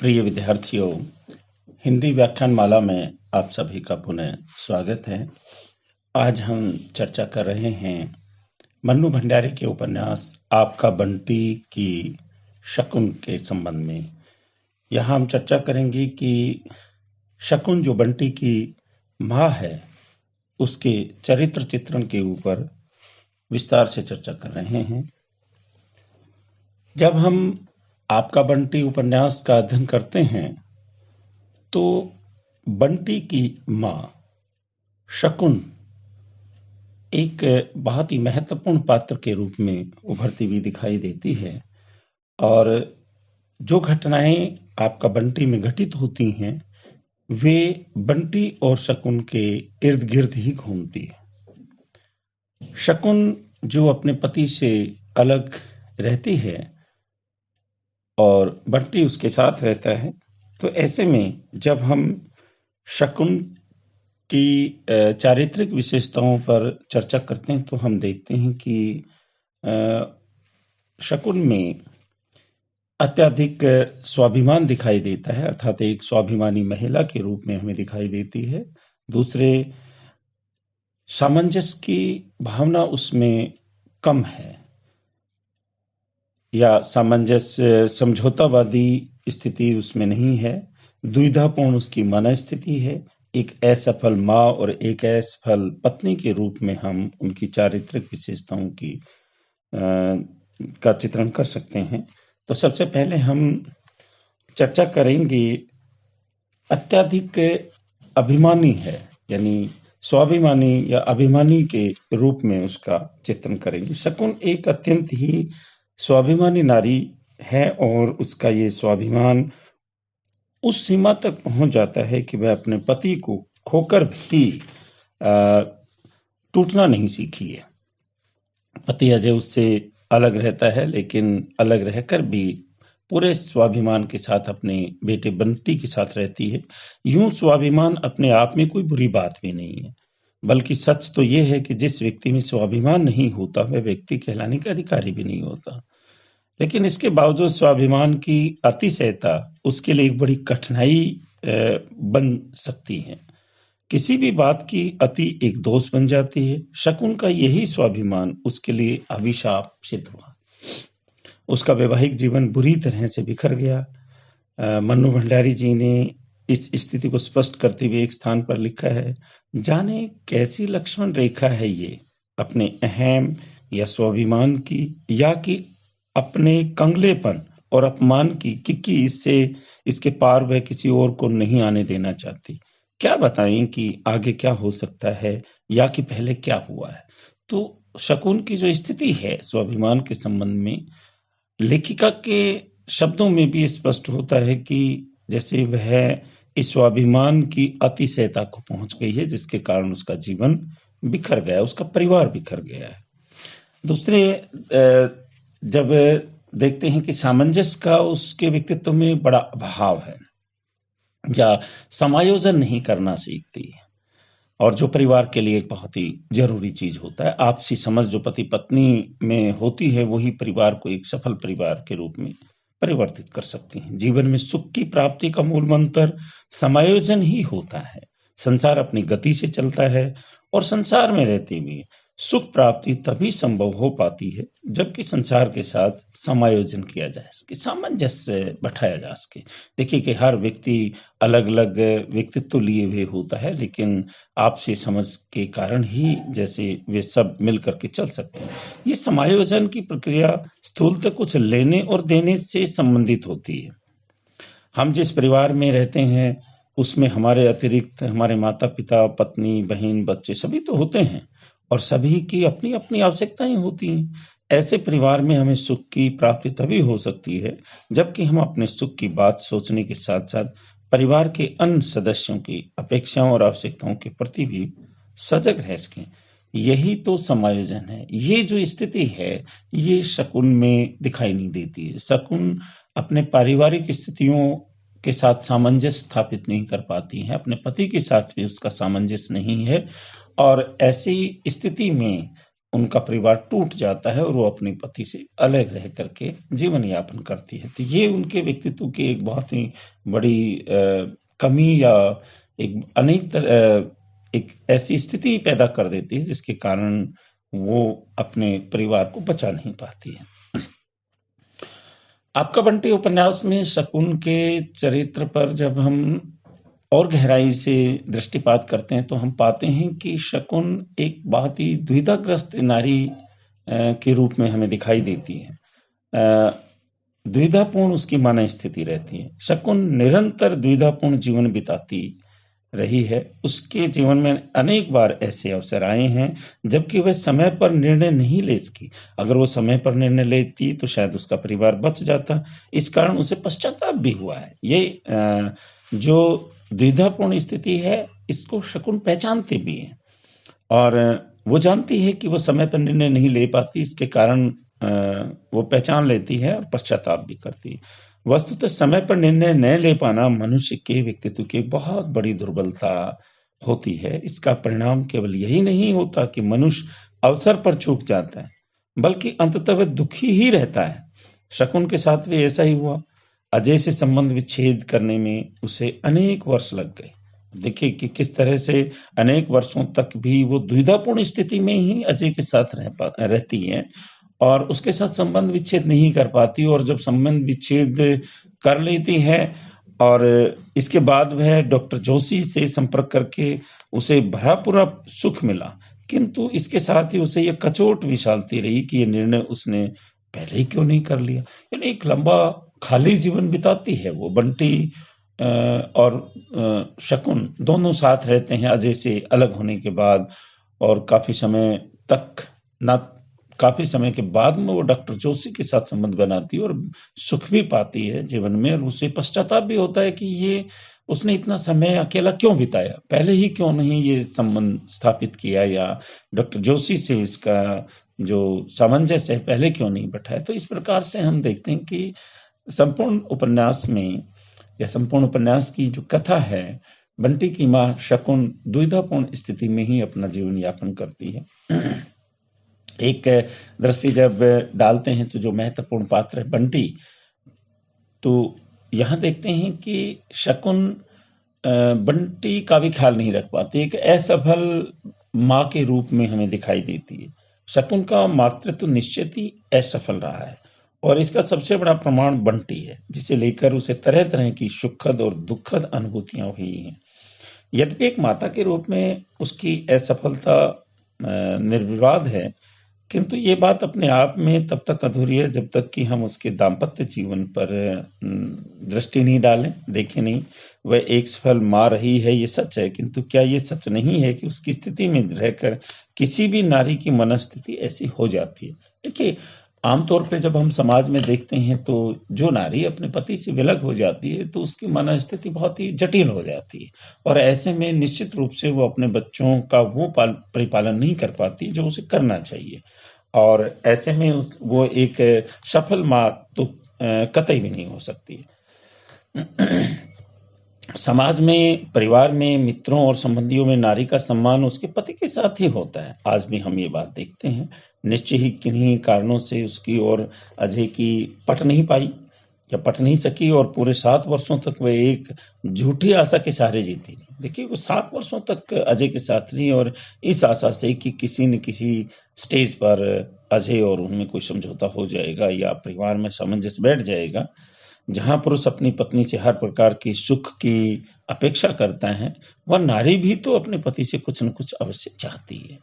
प्रिय विद्यार्थियों, हिंदी व्याख्यान माला में आप सभी का पुनः स्वागत है। आज हम चर्चा कर रहे हैं मन्नू भंडारी के उपन्यास आपका बंटी की शकुन के संबंध में। यहाँ हम चर्चा करेंगे कि शकुन जो बंटी की माँ है, उसके चरित्र चित्रण के ऊपर विस्तार से चर्चा कर रहे हैं। जब हम आपका बंटी उपन्यास का अध्ययन करते हैं तो बंटी की माँ शकुन एक बहुत ही महत्वपूर्ण पात्र के रूप में उभरती हुई दिखाई देती है और जो घटनाएं आपका बंटी में घटित होती हैं वे बंटी और शकुन के इर्द गिर्द ही घूमती है। शकुन जो अपने पति से अलग रहती है और बंटी उसके साथ रहता है, तो ऐसे में जब हम शकुन की चारित्रिक विशेषताओं पर चर्चा करते हैं तो हम देखते हैं कि शकुन में अत्यधिक स्वाभिमान दिखाई देता है, अर्थात एक स्वाभिमानी महिला के रूप में हमें दिखाई देती है। दूसरे, सामंजस्य की भावना उसमें कम है या सामंजस्य समझौतावादी स्थिति उसमें नहीं है। द्विधापूर्ण उसकी मन स्थिति है। एक असफल माँ और एक असफल पत्नी के रूप में हम उनकी चारित्रिक विशेषताओं की का चित्रण कर सकते हैं। तो सबसे पहले हम चर्चा करेंगे अत्यधिक अभिमानी है, यानी स्वाभिमानी या अभिमानी के रूप में उसका चित्रण करेंगे। शकुन एक अत्यंत ही स्वाभिमानी नारी है और उसका ये स्वाभिमान उस सीमा तक पहुंच जाता है कि वह अपने पति को खोकर भी टूटना नहीं सीखी है। पति अजय उससे अलग रहता है, लेकिन अलग रहकर भी पूरे स्वाभिमान के साथ अपने बेटे बंटी के साथ रहती है। यूं स्वाभिमान अपने आप में कोई बुरी बात भी नहीं है, बल्कि सच तो यह है कि जिस व्यक्ति में स्वाभिमान नहीं होता वह व्यक्ति कहलाने का अधिकारी भी नहीं होता। लेकिन इसके बावजूद स्वाभिमान की अतिशयता उसके लिए एक बड़ी कठिनाई बन सकती है। किसी भी बात की अति एक दोष बन जाती है। शकुन का यही स्वाभिमान उसके लिए अभिशाप सिद्ध हुआ। उसका वैवाहिक जीवन बुरी तरह से बिखर गया। मन्नू भंडारी जी ने इस स्थिति को स्पष्ट करते हुए एक स्थान पर लिखा है, जाने कैसी लक्ष्मण रेखा है ये, अपने अहम या स्वाभिमान की या कि अपने कंगलेपन और अपमान की, कि इसके पार वह किसी और को नहीं आने देना चाहती। क्या बताएं कि आगे क्या हो सकता है या कि पहले क्या हुआ है। तो शकुन की जो स्थिति है स्वाभिमान के संबंध में, लेखिका के शब्दों में भी स्पष्ट होता है कि जैसे वह इस स्वाभिमान की अतिशयता को पहुंच गई है, जिसके कारण उसका जीवन बिखर गया, उसका परिवार बिखर गया है। दूसरे, जब देखते हैं कि सामंजस्य का उसके व्यक्तित्व में बड़ा अभाव है या समायोजन नहीं करना सीखती है, और जो परिवार के लिए एक बहुत ही जरूरी चीज होता है, आपसी समझ जो पति पत्नी में होती है, वही परिवार को एक सफल परिवार के रूप में परिवर्तित कर सकती है। जीवन में सुख की प्राप्ति का मूल मंत्र समायोजन ही होता है। संसार अपनी गति से चलता है और संसार में रहते हुए सुख प्राप्ति तभी संभव हो पाती है जबकि संसार के साथ समायोजन किया जाए, इसके सामंजस्य बैठाया जा सके। देखिए कि हर व्यक्ति अलग अलग व्यक्तित्व लिए हुए होता है, लेकिन आपसी समझ के कारण ही जैसे वे सब मिल करके चल सकते हैं। ये समायोजन की प्रक्रिया स्थूलतः कुछ लेने और देने से संबंधित होती है। हम जिस परिवार में रहते हैं उसमें हमारे अतिरिक्त हमारे माता पिता, पत्नी, बहन, बच्चे सभी तो होते हैं और सभी की अपनी अपनी आवश्यकताएं होती हैं। ऐसे परिवार में हमें सुख की प्राप्ति तभी हो सकती है जबकि हम अपने सुख की बात सोचने के साथ साथ परिवार के अन्य सदस्यों की अपेक्षाओं और आवश्यकताओं के प्रति भी सजग रह सकें। यही तो समायोजन है। ये जो स्थिति है ये शकुन में दिखाई नहीं देती है। शकुन अपने पारिवारिक स्थितियों के साथ सामंजस्य स्थापित नहीं कर पाती है, अपने पति के साथ भी उसका सामंजस्य नहीं है, और ऐसी स्थिति में उनका परिवार टूट जाता है और वो अपने पति से अलग रह करके जीवन यापन करती है। तो ये उनके व्यक्तित्व की एक बहुत ही बड़ी कमी या एक ऐसी स्थिति पैदा कर देती है जिसके कारण वो अपने परिवार को बचा नहीं पाती है। आपका बंटी उपन्यास में शकुन के चरित्र पर जब हम और गहराई से दृष्टिपात करते हैं तो हम पाते हैं कि शकुन एक बहुत ही द्विधाग्रस्त नारी के रूप में हमें दिखाई देती है। द्विधापूर्ण उसकी मन स्थिति रहती है। शकुन निरंतर द्विधापूर्ण जीवन बिताती रही है। उसके जीवन में अनेक बार ऐसे अवसर आए हैं जबकि वह समय पर निर्णय नहीं ले सकी। अगर वो समय पर निर्णय लेती तो शायद उसका परिवार बच जाता। इस कारण उसे पश्चाताप भी हुआ है। ये जो द्विधापूर्ण स्थिति है इसको शकुन पहचानती भी है और वो जानती है कि वो समय पर निर्णय नहीं ले पाती। इसके कारण वो पहचान लेती है और पश्चाताप भी करती है। वस्तुतः समय पर निर्णय न ले पाना मनुष्य के व्यक्तित्व की बहुत बड़ी दुर्बलता होती है। इसका परिणाम केवल यही नहीं होता कि मनुष्य अवसर पर चूक जाता है, बल्कि अंततः वह दुखी ही रहता है। शकुन के साथ भी ऐसा ही हुआ। अजय से संबंध विच्छेद करने में उसे अनेक वर्ष लग गए। देखिए कि किस तरह से अनेक वर्षों तक भी वो द्विधापूर्ण स्थिति में ही अजय के साथ रहती है और उसके साथ संबंध विच्छेद नहीं कर पाती। और जब संबंध विच्छेद कर लेती है और इसके बाद वह डॉक्टर जोशी से संपर्क करके उसे भरा पूरा सुख मिला, किंतु इसके साथ ही उसे ये कचोट विशालती रही कि ये निर्णय उसने पहले ही क्यों नहीं कर लिया। यानी एक लंबा खाली जीवन बिताती है वो बंटी और शकुन दोनों साथ रहते हैं अजय से अलग होने के बाद। और काफी समय के बाद में वो डॉक्टर जोशी के साथ संबंध बनाती है और सुख भी पाती है जीवन में। और उसे पश्चाताप भी होता है कि ये उसने इतना समय अकेला क्यों बिताया, पहले ही क्यों नहीं ये संबंध स्थापित किया या डॉक्टर जोशी से इसका जो सामंजस्य है पहले क्यों नहीं बैठाया। तो इस प्रकार से हम देखते हैं कि संपूर्ण उपन्यास की जो कथा है, बंटी की माँ शकुन द्विधापूर्ण स्थिति में ही अपना जीवन यापन करती है। एक दृष्टि जब डालते हैं तो जो महत्वपूर्ण पात्र है बंटी, तो यहाँ देखते हैं कि शकुन बंटी का भी ख्याल नहीं रख पाती। एक असफल माँ के रूप में हमें दिखाई देती है। शकुन का मातृत्व निश्चित ही असफल रहा है और इसका सबसे बड़ा प्रमाण बंटी है, जिसे लेकर उसे तरह तरह की सुखद और दुखद अनुभूतियां हुई हैं। यद्यपि एक माता के रूप में उसकी असफलता निर्विवाद है, किंतु ये बात अपने आप में तब तक अधूरी है जब तक कि हम उसके दाम्पत्य जीवन पर दृष्टि नहीं डालें, देखें नहीं। वह एक सफल माँ रही है, ये सच है, किंतु क्या ये सच नहीं है कि उसकी स्थिति में रहकर किसी भी नारी की मनस्थिति ऐसी हो जाती है। देखिए, आमतौर पे जब हम समाज में देखते हैं तो जो नारी अपने पति से विलग हो जाती है तो उसकी मनस्थिति बहुत ही जटिल हो जाती है और ऐसे में निश्चित रूप से वो अपने बच्चों का वो परिपालन नहीं कर पाती जो उसे करना चाहिए। और ऐसे में वो एक सफल माँ तो कतई भी नहीं हो सकती है। समाज में, परिवार में, मित्रों और संबंधियों में नारी का सम्मान उसके पति के साथ ही होता है। आज भी हम ये बात देखते हैं। निश्चय ही किन्हीं कारणों से उसकी और अजय की पट नहीं सकी और पूरे 7 वर्षों तक वह एक झूठी आशा के सहारे जीती। देखिए, वो 7 वर्षों तक अजय के साथ रही और इस आशा से कि किसी न किसी स्टेज पर अजय और उनमें कोई समझौता हो जाएगा या परिवार में सामंजस्य बैठ जाएगा। जहां पुरुष अपनी पत्नी से हर प्रकार की सुख की अपेक्षा करता है, वह नारी भी तो अपने पति से कुछ न कुछ अवश्य चाहती है।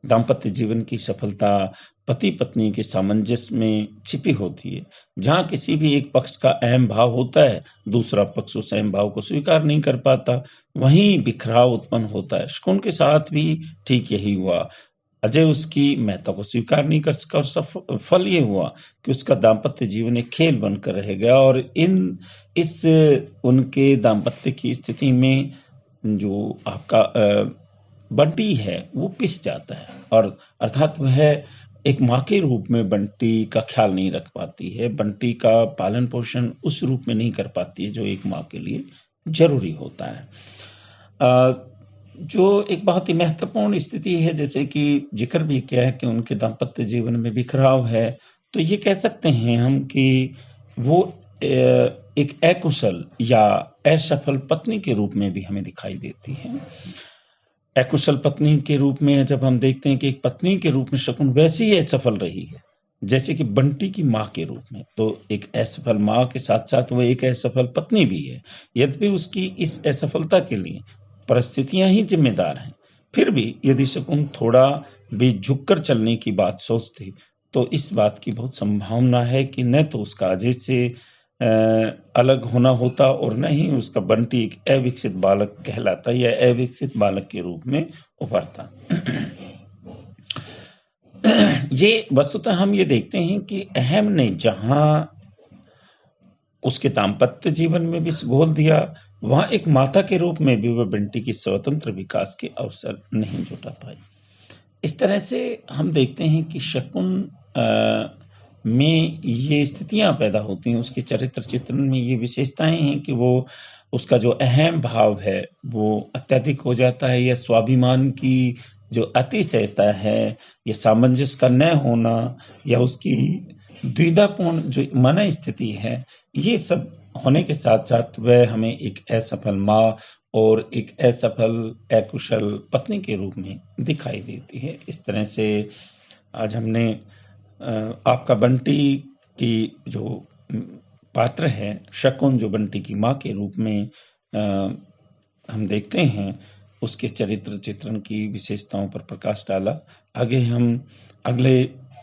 दाम्पत्य जीवन की सफलता पति पत्नी के सामंजस्य में छिपी होती है। जहां किसी भी एक पक्ष का अहम भाव होता है, दूसरा पक्ष उस अहम भाव को स्वीकार नहीं कर पाता, वहीं बिखराव उत्पन्न होता है। शकुन के साथ भी ठीक यही हुआ। अजय उसकी महत्ता को स्वीकार नहीं कर सका और फल ये हुआ कि उसका दाम्पत्य जीवन एक खेल बनकर रह गया। और इस उनके दाम्पत्य की स्थिति में जो आपका बंटी है वो पिस जाता है और अर्थात वह एक माँ के रूप में बंटी का ख्याल नहीं रख पाती है, बंटी का पालन पोषण उस रूप में नहीं कर पाती है जो एक माँ के लिए जरूरी होता है। जो एक बहुत ही महत्वपूर्ण स्थिति है, जैसे कि जिक्र भी किया है कि उनके दाम्पत्य जीवन में बिखराव है, तो ये कह सकते हैं हम कि वो एक अकुशल या असफल पत्नी के रूप में भी हमें दिखाई देती है। अकुशल पत्नी के रूप में जब हम देखते हैं कि एक पत्नी के रूप में शकुन वैसी ही असफल रही है जैसे कि बंटी की माँ के रूप में, तो एक असफल माँ के साथ साथ वो एक असफल पत्नी भी है। यद्यपि उसकी इस असफलता के लिए परिस्थितियां ही जिम्मेदार हैं, फिर भी यदि शकुन थोड़ा भी झुककर चलने की बात सोचती तो इस बात की बहुत संभावना है कि न तो उसका अजय से अलग होना होता और न ही उसका बंटी एक अविकसित बालक कहलाता या अविकसित बालक के रूप में उभरता। ये वस्तुतः हम ये देखते हैं कि अहम ने जहां उसके दाम्पत्य जीवन में भी घोल दिया, वहां एक माता के रूप में भी वह बंटी की स्वतंत्र विकास के अवसर नहीं जुटा पाई। इस तरह से हम देखते हैं कि शकुन में ये स्थितियां पैदा होती हैं, उसके चरित्र चित्रण में ये विशेषताएं हैं कि वो उसका जो अहम भाव है वो अत्यधिक हो जाता है, या स्वाभिमान की जो अतिशयता है, या सामंजस्य का न होना, या उसकी द्विधापूर्ण जो मन स्थिति है, ये सब होने के साथ साथ वह हमें एक असफल माँ और एक असफल अकुशल पत्नी के रूप में दिखाई देती है। इस तरह से आज हमने आपका बंटी की जो पात्र है शकुन, जो बंटी की माँ के रूप में हम देखते हैं, उसके चरित्र चित्रण की विशेषताओं पर प्रकाश डाला। आगे हम अगले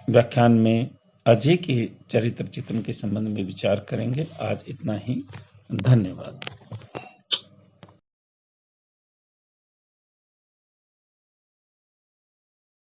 व्याख्यान में अजय के चरित्र चित्रण के संबंध में विचार करेंगे। आज इतना ही। धन्यवाद।